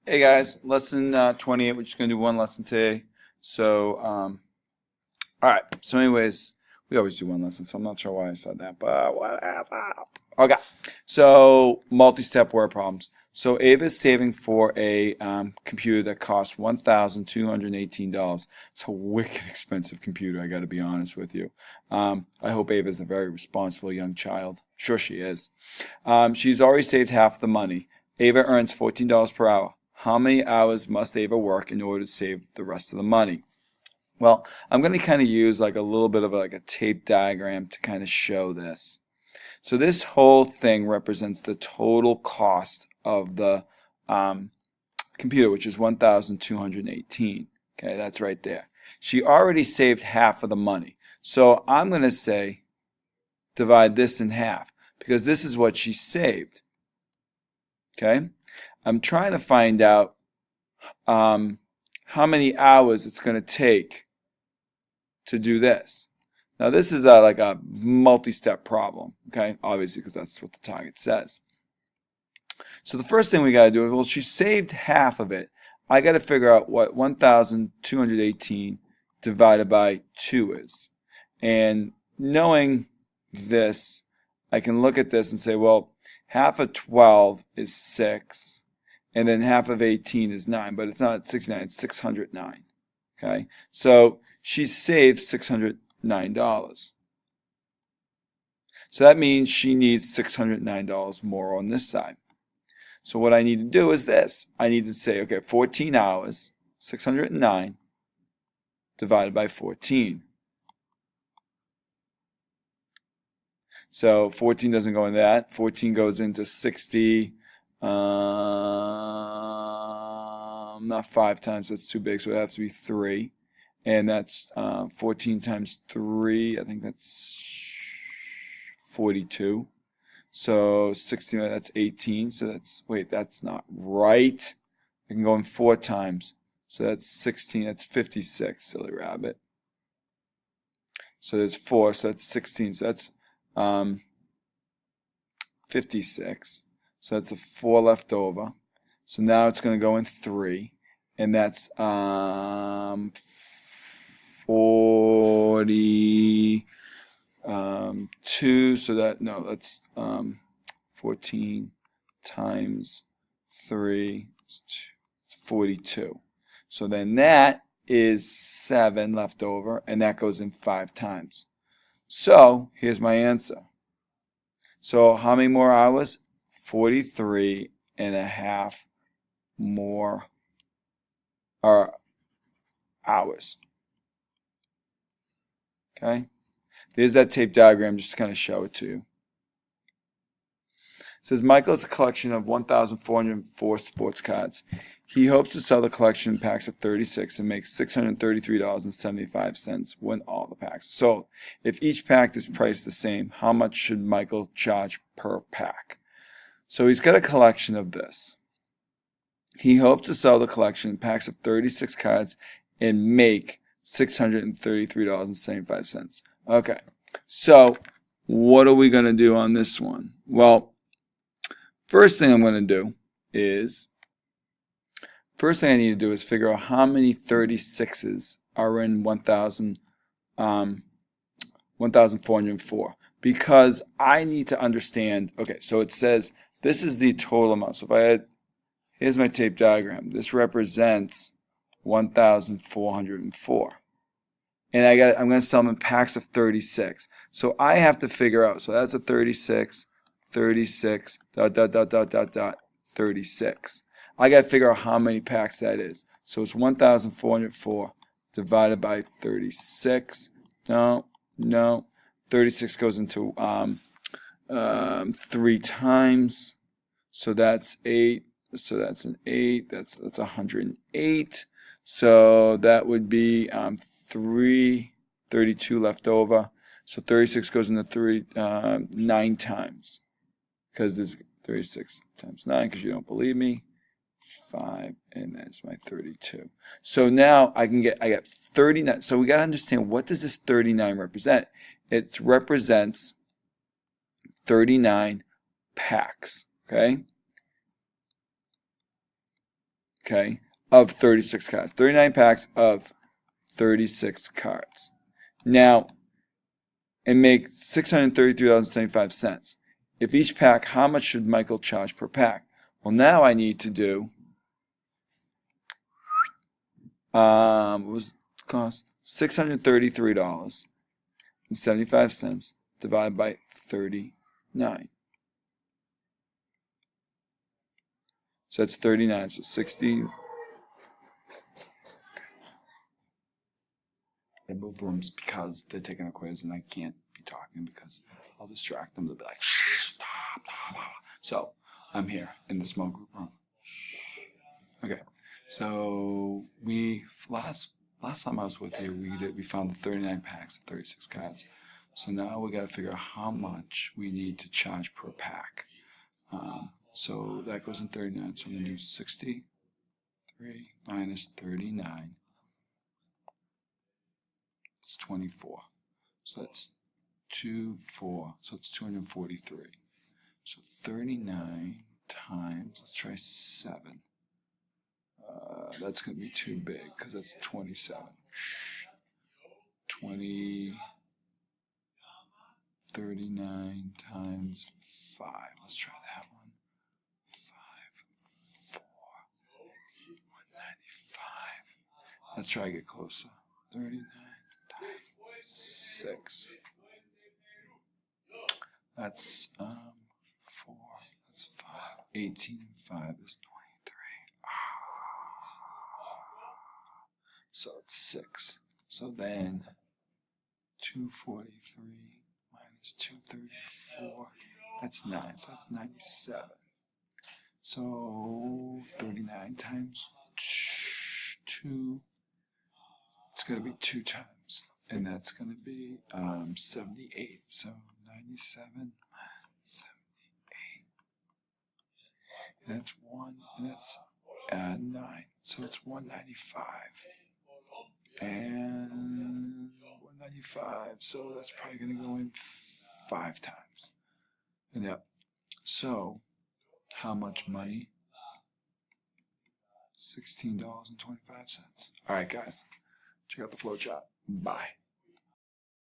Hey guys, lesson 28. We're just gonna do one lesson today. All right. So, anyways, we always do one lesson, so I'm not sure why I said that, but whatever. Okay. So, multi-step word problems. So, Ava's saving for a computer that costs $1,218. It's a wicked expensive computer. I got to be honest with you. I hope Ava's a very responsible young child. Sure, she is. She's already saved half the money. Ava earns $14 per hour. How many hours must Ava work in order to save the rest of the money? Well, I'm going to kind of use like a little bit of like a tape diagram to kind of show this. So this whole thing represents the total cost of the computer, which is 1,218. Okay, that's right there. She already saved half of the money. So I'm going to say divide this in half because this is what she saved. Okay, I'm trying to find out how many hours it's going to take to do this. Now this is like a multi-step problem, okay? Obviously, because that's what the target says. So the first thing we got to do is, well, she saved half of it. I got to figure out what 1,218 divided by 2 is. And knowing this, I can look at this and say, well, half of 12 is 6, and then half of 18 is 9, but it's not 69, it's 609. Okay, so she saved $609. So that means she needs $609 more on this side. So what I need to do is this. I need to say, okay, 14 hours, 609 divided by 14. So 14 doesn't go in that. 14 goes into 60. Not 5 times, that's too big, so it has to be 3. And that's 14 times 3, I think that's 42. So 16, that's 18. So that's, wait, that's not right. I can go in 4 times. So that's 16, that's 56, silly rabbit. So there's 4, so that's 16. So that's 56. So that's a 4 left over. So now it's going to go in 3. And that's 42. So that, no, that's 14 times 3 is 42. So then that is 7 left over, and that goes in 5 times. So here's my answer. So how many more hours? 43 and a half more hours. Okay? There's that tape diagram just to kind of show it to you. It says Michael has a collection of 1,404 sports cards. He hopes to sell the collection in packs of 36 and make $633.75 when all the packs. So if each pack is priced the same, how much should Michael charge per pack? So he's got a collection of this. He hopes to sell the collection in packs of 36 cards and make $633.75. Okay, so what are we going to do on this one? Well, first thing I need to do is figure out how many 36s are in 1,404. Because I need to understand, okay, so it says this is the total amount. So if I had, here's my tape diagram. This represents 1,404. And I'm going to sell them in packs of 36. So I have to figure out, so that's a 36, 36, 36. I got to figure out how many packs that is. So it's 1,404 divided by 36. No. 36 goes into 3 times. So that's 8. So that's an 8. That's 108. So that would be 32 left over. So 36 goes into 9 times. Because there's 36 times 9, because you don't believe me. 5, and that's my 32. So now I got 39. So we got to understand, what does this 39 represent? It represents 39 packs. Okay? okay, of 36 cards. 39 packs of 36 cards. Now, and make $633.75. If each pack, how much should Michael charge per pack? Well, now I need to do, what was the cost? $633.75 divided by 39. So that's 39, so 60. I move rooms because they're taking a quiz and I can't be talking because I'll distract them. They'll be like, shh, stop, blah, blah. So I'm here in the small group room. Okay, so we last time I was with you, we found the 39 packs of 36 cards. So now we got to figure out how much we need to charge per pack. So that goes in 39. So I'm going to do 63 minus 39. It's 24. So that's 4. So it's 243. So 39 times, let's try 7. That's going to be too big because that's 27. 39 times 5. Let's try that one. 5, 4, 195. Let's try to get closer. 39 times 6. That's 4. That's 5. 18. 5 is 23. So it's 6. So then 243 minus 234. That's 9. So that's 97. So 39 times 2. It's going to be 2 times. And that's going to be 78. So 97, 78. That's 1. And that's 9. So it's 195. And 195. So that's probably going to go in 5 times. And yep. So how much money? $16.25. All right, guys. Check out the flow chart. Bye.